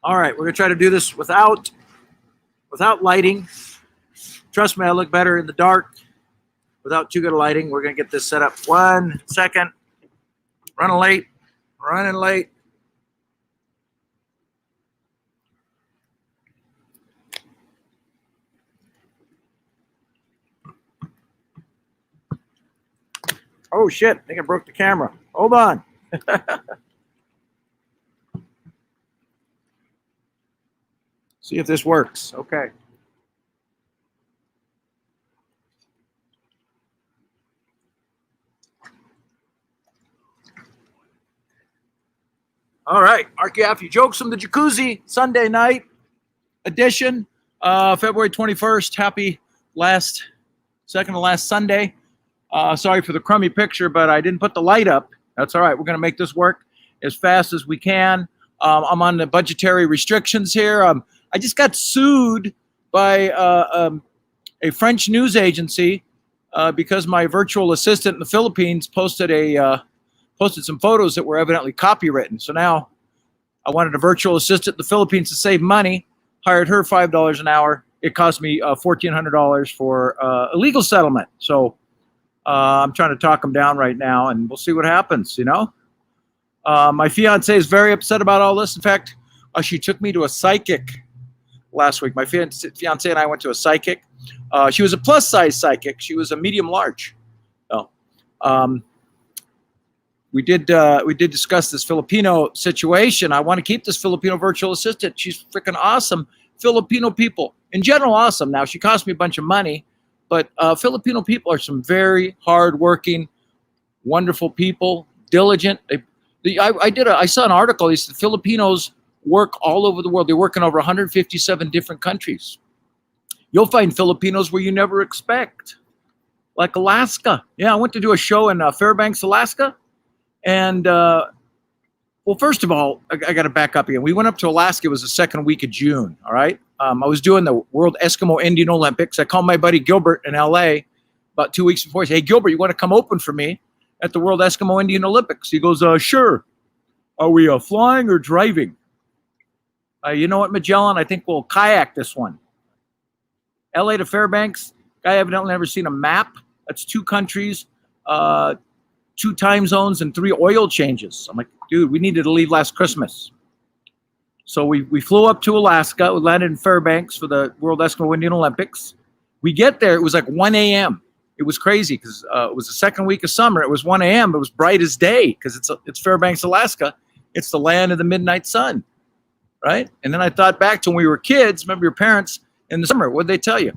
All right, we're gonna try to do this without lighting. Trust me, I look better in the dark without too good of lighting. We're gonna get this set up. 1 second. Running late. Oh shit, I think I broke the camera. Hold on. See if this works. Okay. All right, Mark Yaffe jokes from the Jacuzzi Sunday night edition, February 21st. Happy second to last Sunday. Sorry for the crummy picture, but I didn't put the light up. That's all right. We're going to make this work as fast as we can. I'm on the budgetary restrictions here. I just got sued by a French news agency because my virtual assistant in the Philippines posted some photos that were evidently copywritten. So now I wanted a virtual assistant in the Philippines to save money, hired her $5 an hour. It cost me $1,400 for a legal settlement. So I'm trying to talk them down right now, and we'll see what happens, My fiance is very upset about all this. In fact, she took me to a psychic last week. My fiance and I went to a psychic. She was a plus-size psychic. She was a medium-large. We did discuss this Filipino situation. I want to keep this Filipino virtual assistant. She's freaking awesome. Filipino people, in general, awesome. Now, she cost me a bunch of money, but Filipino people are some very hardworking, wonderful people, diligent. I saw an article. They said Filipinos work all over the world. They work in over 157 different countries. You'll find Filipinos where you never expect, like Alaska. Yeah, I went to do a show in Fairbanks, Alaska. And, well, first of all, I got to back up again. We went up to Alaska. It was the second week of June, all right? I was doing the World Eskimo Indian Olympics. I called my buddy Gilbert in L.A. about 2 weeks before. He said, hey, Gilbert, you want to come open for me at the World Eskimo Indian Olympics? He goes, sure. Are we flying or driving? You know what, Magellan? I think we'll kayak this one. L.A. to Fairbanks. Guy evidently never seen a map. That's 2 countries. 2 time zones and 3 oil changes. I'm like, dude, we needed to leave last Christmas. So we flew up to Alaska. We landed in Fairbanks for the World Eskimo Indian Olympics. We get there. It was like 1 a.m. It was crazy because it was the second week of summer. It was 1 a.m. But it was bright as day because it's Fairbanks, Alaska. It's the land of the midnight sun, right? And then I thought back to when we were kids. Remember your parents in the summer? What'd they tell you?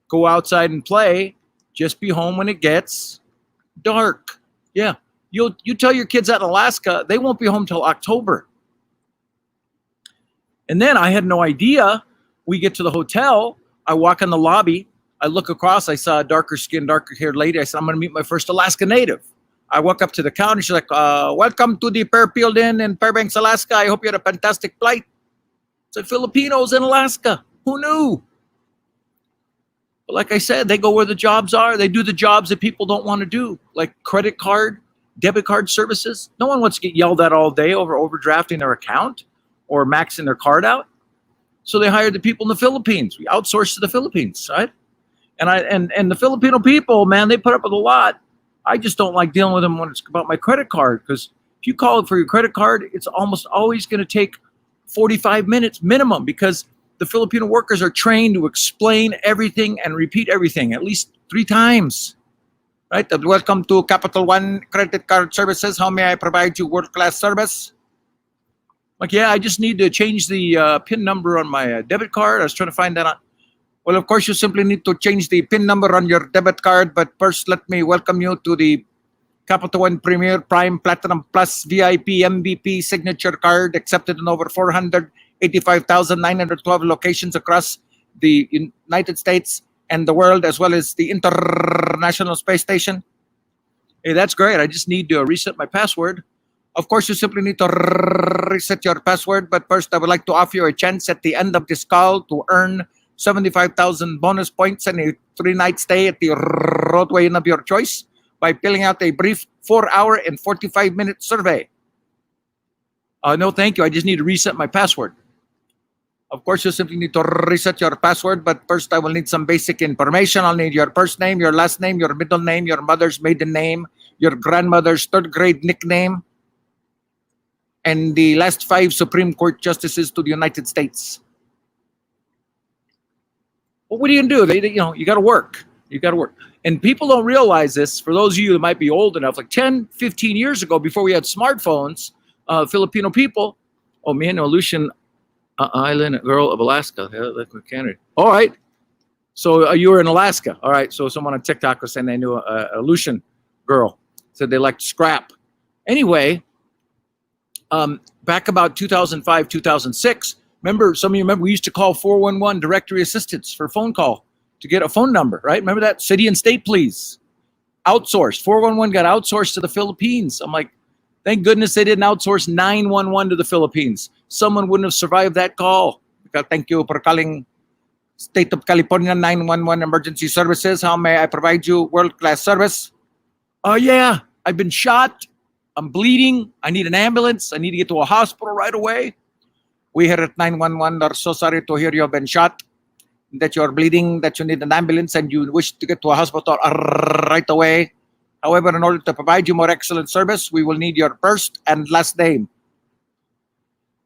Go outside and play. Just be home when it gets dark. Yeah, you tell your kids out in Alaska, they won't be home till October. And then I had no idea. We get to the hotel. I walk in the lobby. I look across. I saw a darker-skinned, darker-haired lady. I said, I'm going to meet my first Alaska native. I walk up to the counter. She's like, welcome to the Fairfield Inn in Fairbanks, Alaska. I hope you had a fantastic flight. It's like Filipinos in Alaska. Who knew? But like I said, they go where the jobs are. They do the jobs that people don't want to do, like credit card, debit card services. No one wants to get yelled at all day over overdrafting their account or maxing their card out. So they hired the people in the Philippines. We outsourced to the Philippines, right? And the Filipino people, man, they put up with a lot. I just don't like dealing with them when it's about my credit card, because if you call for your credit card, it's almost always going to take 45 minutes minimum, because the Filipino workers are trained to explain everything and repeat everything at least 3 times. Right? Welcome to Capital One Credit Card Services. How may I provide you world-class service? Like, yeah, I just need to change the PIN number on my debit card. I was trying to find that out. Well, of course, you simply need to change the PIN number on your debit card. But first, let me welcome you to the Capital One Premier Prime Platinum Plus VIP MVP Signature Card, accepted in over 485,912 locations across the United States and the world, as well as the International Space Station. Hey, that's great. I just need to reset my password. Of course, you simply need to reset your password. But first, I would like to offer you a chance at the end of this call to earn 75,000 bonus points and a 3-night stay at the roadway inn of your choice by filling out a brief 4-hour and 45-minute survey. No, thank you. I just need to reset my password. Of course, you simply need to reset your password, but first I will need some basic information. I'll need your first name, your last name, your middle name, your mother's maiden name, your grandmother's third grade nickname, and the last 5 Supreme Court justices to the United States. Well, what are you gonna do? You got to work. You got to work. And people don't realize this. For those of you that might be old enough, like 10, 15 years ago, before we had smartphones, Filipino people, me and Aleutian Island girl of Alaska, Canada. All right. So you were in Alaska. All right. So someone on TikTok was saying they knew a Aleutian girl. Said they liked scrap. Anyway, back about 2005, 2006, some of you remember we used to call 411 directory assistance for a phone call to get a phone number, right? Remember that? City and state, please. Outsourced. 411 got outsourced to the Philippines. I'm like, thank goodness they didn't outsource 911 to the Philippines. Someone wouldn't have survived that call. Thank you for calling State of California 911 Emergency Services. How may I provide you world-class service? Yeah, I've been shot. I'm bleeding. I need an ambulance. I need to get to a hospital right away. We here at 911 are so sorry to hear you have been shot, that you're bleeding, that you need an ambulance, and you wish to get to a hospital right away. However, in order to provide you more excellent service, we will need your first and last name.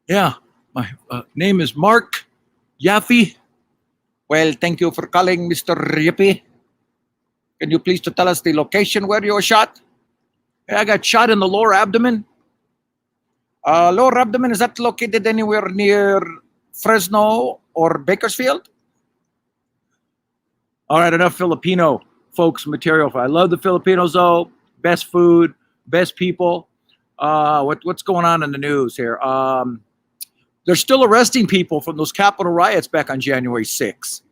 Yeah, my name is Mark Yaffe. Well, thank you for calling, Mr. Yippee. Can you please tell us the location where you were shot? I got shot in the lower abdomen. Lower abdomen, is that located anywhere near Fresno or Bakersfield? All right, enough Filipino folks material. I love the Filipinos though. Best food, best people. What's going on in the news here? They're still arresting people from those Capitol riots back on January 6th.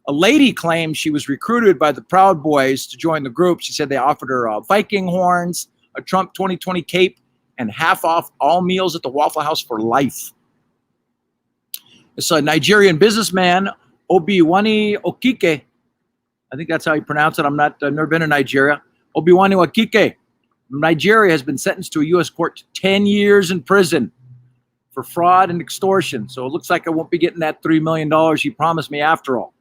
A lady claimed she was recruited by the Proud Boys to join the group. She said they offered her Viking horns, a Trump 2020 cape, and half off all meals at the Waffle House for life. It's a Nigerian businessman, Obiwani Okike. I think that's how you pronounce it. I've never been to Nigeria. Obiwani Okike, Nigeria, has been sentenced to a U.S. court to 10 years in prison for fraud and extortion. So it looks like I won't be getting that $3 million he promised me after all.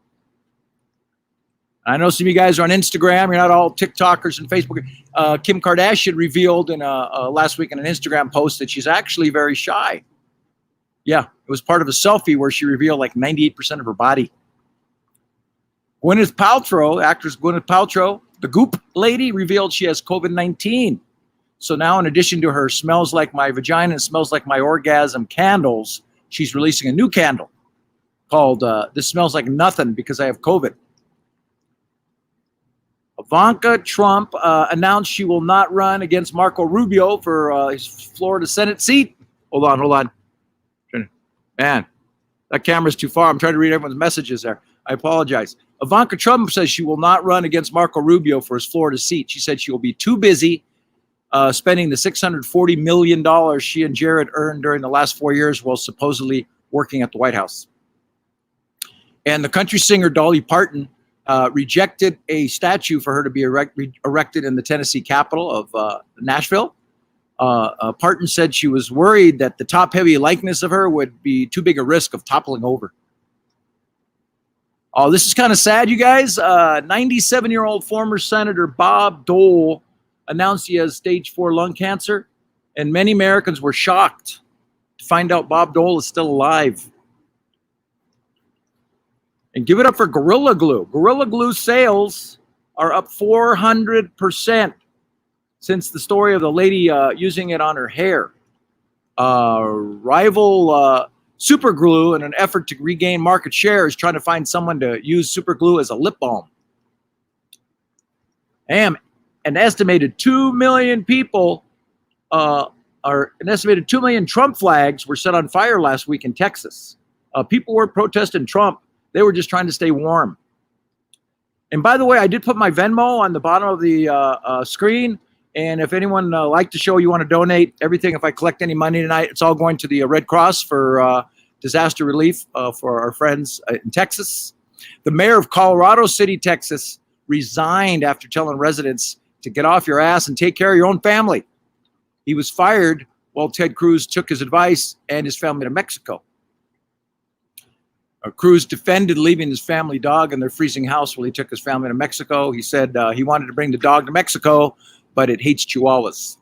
I know some of you guys are on Instagram. You're not all TikTokers and Facebook. Kim Kardashian revealed in last week in an Instagram post that she's actually very shy. Yeah, it was part of a selfie where she revealed like 98% of her body. Gwyneth Paltrow, actress Gwyneth Paltrow, the Goop lady, revealed she has COVID-19. So now, in addition to her Smells Like My Vagina and Smells Like My Orgasm candles, she's releasing a new candle called This Smells Like Nothing Because I Have COVID. Ivanka Trump announced she will not run against Marco Rubio for his Florida Senate seat. Hold on. Man, that camera's too far. I'm trying to read everyone's messages there. I apologize. Ivanka Trump says she will not run against Marco Rubio for his Florida seat. She said she will be too busy spending the $640 million she and Jared earned during the last 4 years while supposedly working at the White House. And the country singer Dolly Parton rejected a statue for her to be erected in the Tennessee capital of Nashville. Parton said she was worried that the top-heavy likeness of her would be too big a risk of toppling over. Oh, this is kind of sad, you guys. 97-year-old former Senator Bob Dole announced he has stage 4 lung cancer, and many Americans were shocked to find out Bob Dole is still alive. And give it up for Gorilla Glue. Gorilla Glue sales are up 400% since the story of the lady using it on her hair. Rival Super Glue, in an effort to regain market share, is trying to find someone to use Super Glue as a lip balm. An estimated 2 million people, an estimated 2 million Trump flags were set on fire last week in Texas. People weren't protesting Trump. They were just trying to stay warm. And by the way, I did put my Venmo on the bottom of the screen. And if anyone liked the show, you want to donate everything, if I collect any money tonight, it's all going to the Red Cross for disaster relief for our friends in Texas. The mayor of Colorado City, Texas, resigned after telling residents to get off your ass and take care of your own family. He was fired while Ted Cruz took his advice and his family to Mexico. Cruz defended leaving his family dog in their freezing house while he took his family to Mexico. He said he wanted to bring the dog to Mexico, but it hates chihuahuas.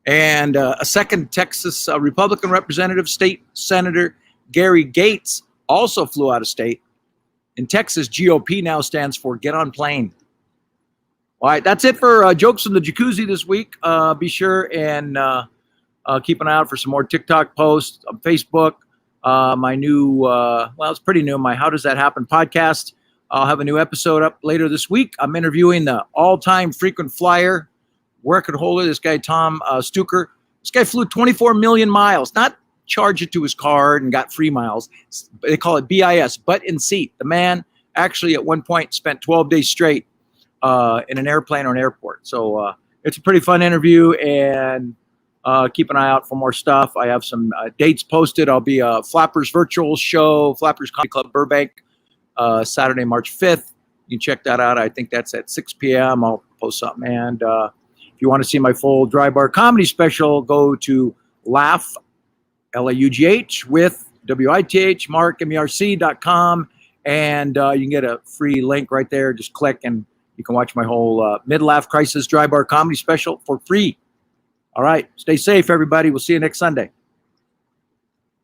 And a second Texas Republican representative, State Senator Gary Gates, also flew out of state. In Texas, GOP now stands for Get on Plane. All right, that's it for Jokes from the Jacuzzi this week. Be sure and keep an eye out for some more TikTok posts on Facebook. My new, it's pretty new, my How Does That Happen podcast. I'll have a new episode up later this week. I'm interviewing the all-time frequent flyer, record holder, this guy, Tom Stuker. This guy flew 24 million miles, not charged it to his card and got free miles. They call it BIS, butt in seat. The man actually at one point spent 12 days straight in an airplane or an airport. So it's a pretty fun interview, and keep an eye out for more stuff. I have some dates posted. I'll be a Flappers virtual show, Flappers Comedy Club Burbank, Saturday, March 5th. You can check that out. I think that's at 6 p.m. I'll post something. And if you want to see my full dry bar comedy special, go to Laugh, L-A-U-G-H, with W-I-T-H, Mark, MERC.com. And you can get a free link right there. Just click and you can watch my whole Mid-Laugh Crisis dry bar comedy special for free. All right. Stay safe, everybody. We'll see you next Sunday.